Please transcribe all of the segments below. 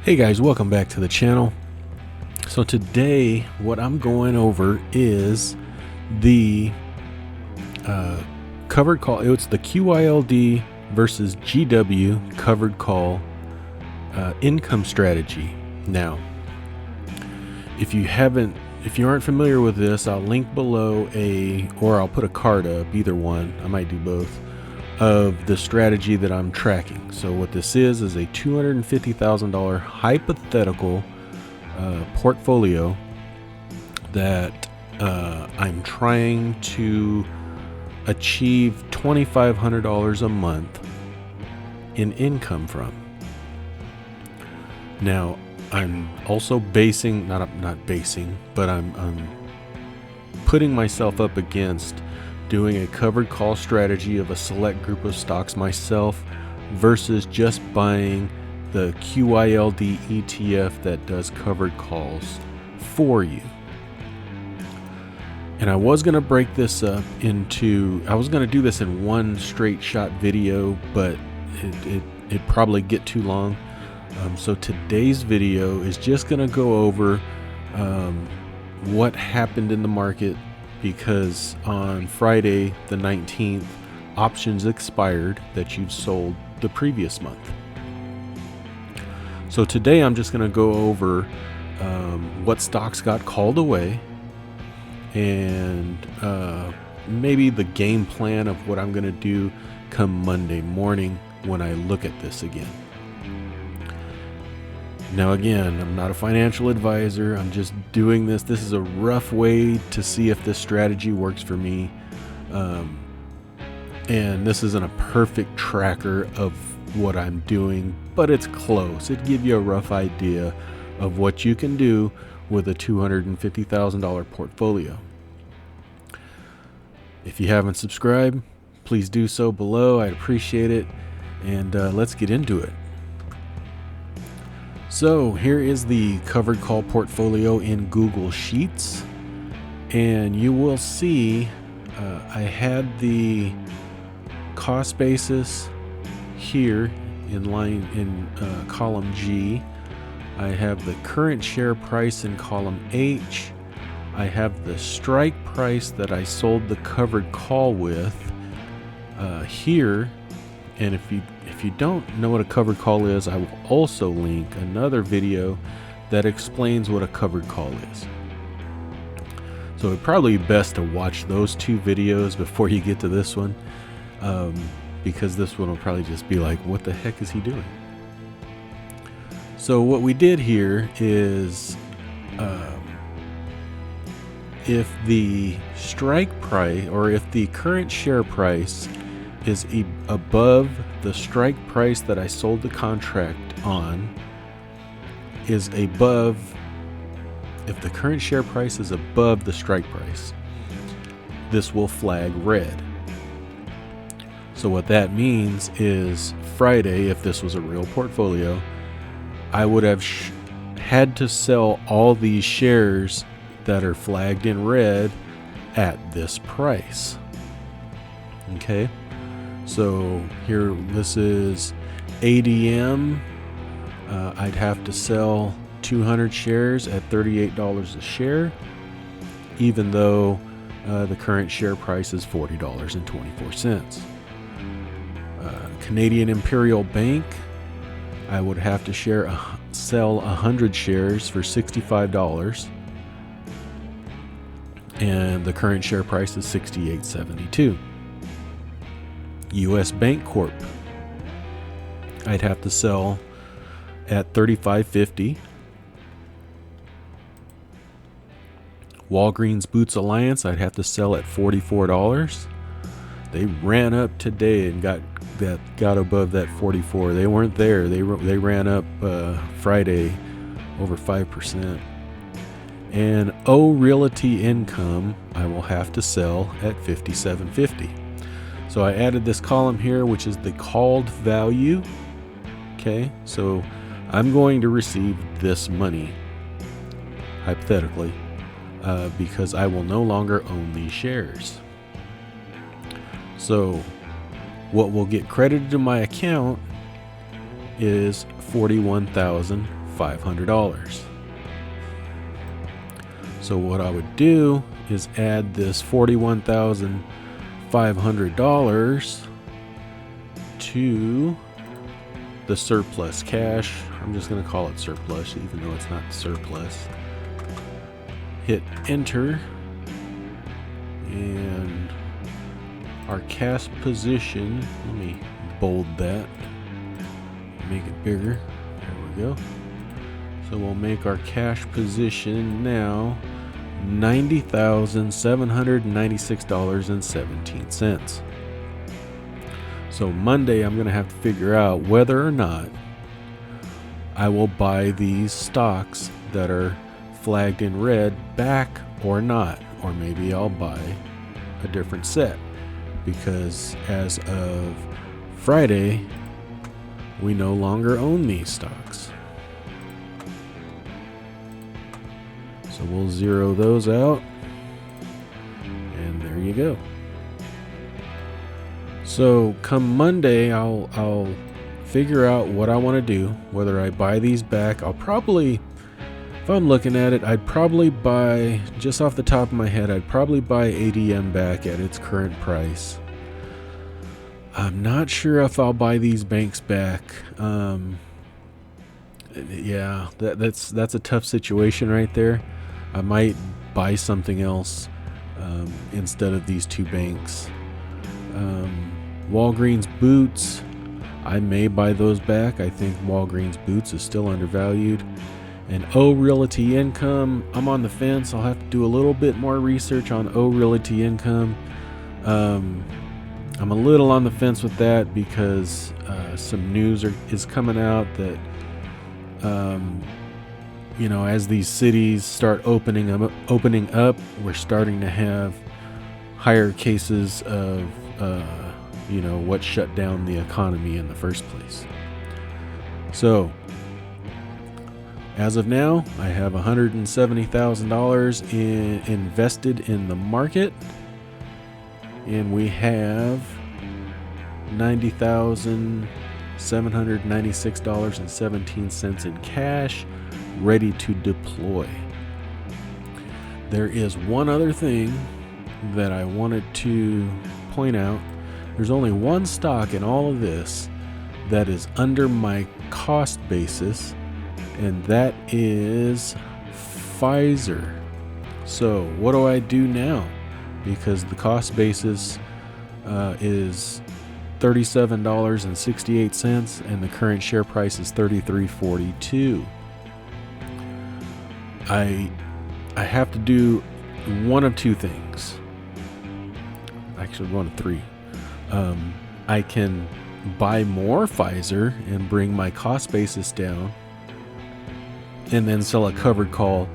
Hey guys, welcome back to the channel. So today what I'm going over is the covered call. It's the QYLD versus GW covered call income strategy. Now, if you aren't familiar with this, I'll link below or I'll put a card up, either one. I might do both, of the strategy that I'm tracking. So what this is a $250,000 hypothetical portfolio that I'm trying to achieve $2,500 a month in income from. Now, I'm also I'm putting myself up against doing a covered call strategy of a select group of stocks myself versus just buying the QYLD ETF that does covered calls for you. And I was going to break this up I was going to do this in one straight shot video, but it'd probably get too long. So today's video is just going to go over what happened in the market, because on Friday the 19th, options expired that you've sold the previous month. So today I'm just going to go over what stocks got called away and maybe the game plan of what I'm going to do come Monday morning when I look at this again. Now again, I'm not a financial advisor. I'm just doing this. This is a rough way to see if this strategy works for me. And this isn't a perfect tracker of what I'm doing, but it's close. It gives you a rough idea of what you can do with a $250,000 portfolio. If you haven't subscribed, please do so below. I'd appreciate it. And let's get into it. So here is the covered call portfolio in Google Sheets, and you will see I had the cost basis here in column G. I have the current share price in column H. I have the strike price that I sold the covered call with here. And if you don't know what a covered call is, I will also link another video that explains what a covered call is. So it'd probably be best to watch those two videos before you get to this one, because this one will probably just be like, what the heck is he doing? So what we did here is if the strike price, or if the current share price is above the strike price that I sold the contract on, if the current share price is above the strike price, this will flag red. So what that means is Friday, if this was a real portfolio, I would have had to sell all these shares that are flagged in red at this price. Okay. So here, this is ADM. I'd have to sell 200 shares at $38 a share, even though the current share price is $40.24. Canadian Imperial Bank, I would have to sell 100 shares for $65, and the current share price is $68.72. US Bank Corp, I'd have to sell at $35.50. Walgreens Boots Alliance, I'd have to sell at $44. They ran up today and got above that 44. They weren't there. They ran up Friday over 5%. And O Realty Income, I will have to sell at $57.50. So I added this column here, which is the called value. Okay, so I'm going to receive this money, hypothetically, because I will no longer own these shares. So what will get credited to my account is $41,500. $500. So what I would do is add this $41,500 to the surplus cash. I'm just going to call it surplus, even though it's not surplus. Hit enter, and our cash position, let me bold that, make it bigger. There we go. So we'll make our cash position now $90,796.17. So Monday I'm going to have to figure out whether or not I will buy these stocks that are flagged in red back or not, or maybe I'll buy a different set, because as of Friday we no longer own these stocks. So we'll zero those out, and there you go. So come Monday, I'll figure out what I want to do, whether I buy these back. I'll probably, if I'm looking at it, I'd probably buy, just off the top of my head, I'd probably buy ADM back at its current price. I'm not sure if I'll buy these banks back. Yeah, that's a tough situation right there. I might buy something else instead of these two banks. Walgreens Boots, I may buy those back. I think Walgreens Boots is still undervalued. And O Realty Income, I'm on the fence. I'll have to do a little bit more research on O Realty Income. I'm a little on the fence with that because some news is coming out that as these cities start opening up, we're starting to have higher cases of what shut down the economy in the first place. So as of now, I have $170,000 invested in the market, and we have $90,796.17 in cash ready to deploy. There is one other thing that I wanted to point out. There's only one stock in all of this that is under my cost basis, and that is Pfizer. So what do I do now? Because the cost basis is $37.68 and the current share price is $33.42. I have to do one of two things. Actually, one of three. I can buy more Pfizer and bring my cost basis down, and then sell a covered call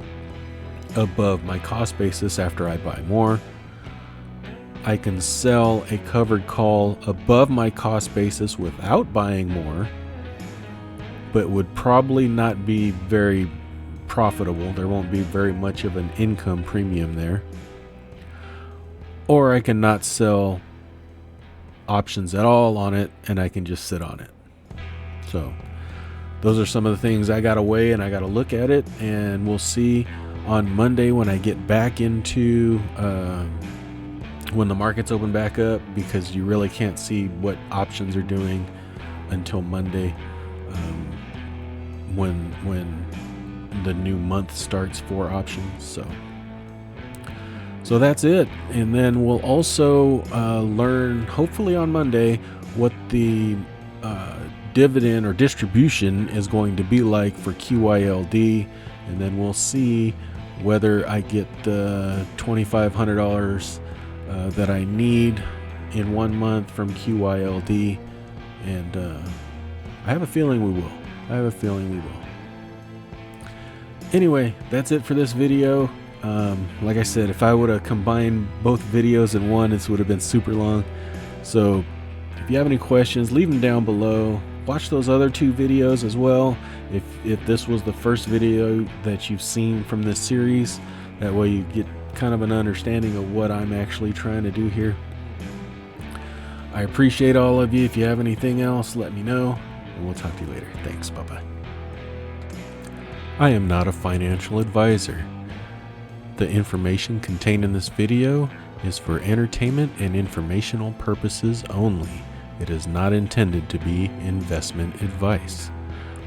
above my cost basis after I buy more. I can sell a covered call above my cost basis without buying more, but would probably not be very profitable. There won't be very much of an income premium there. Or I can not sell options at all on it, and I can just sit on it. So those are some of the things I got to weigh, and I got to look at it, and we'll see on Monday when I get back into when the markets open back up, because you really can't see what options are doing until Monday, when the new month starts for options. So that's it. And then we'll also learn, hopefully on Monday, what the dividend or distribution is going to be like for QYLD. And then we'll see whether I get the $2,500 that I need in 1 month from QYLD. And I have a feeling we will. Anyway, that's it for this video. Like I said, if I would have combined both videos in one, this would have been super long. So if you have any questions, leave them down below. Watch those other two videos as well, if this was the first video that you've seen from this series. That way you get kind of an understanding of what I'm actually trying to do here. I appreciate all of you. If you have anything else, let me know, and we'll talk to you later. Thanks. Bye-bye. I am not a financial advisor. The information contained in this video is for entertainment and informational purposes only. It is not intended to be investment advice.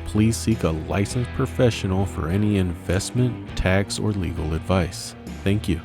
Please seek a licensed professional for any investment, tax, or legal advice. Thank you.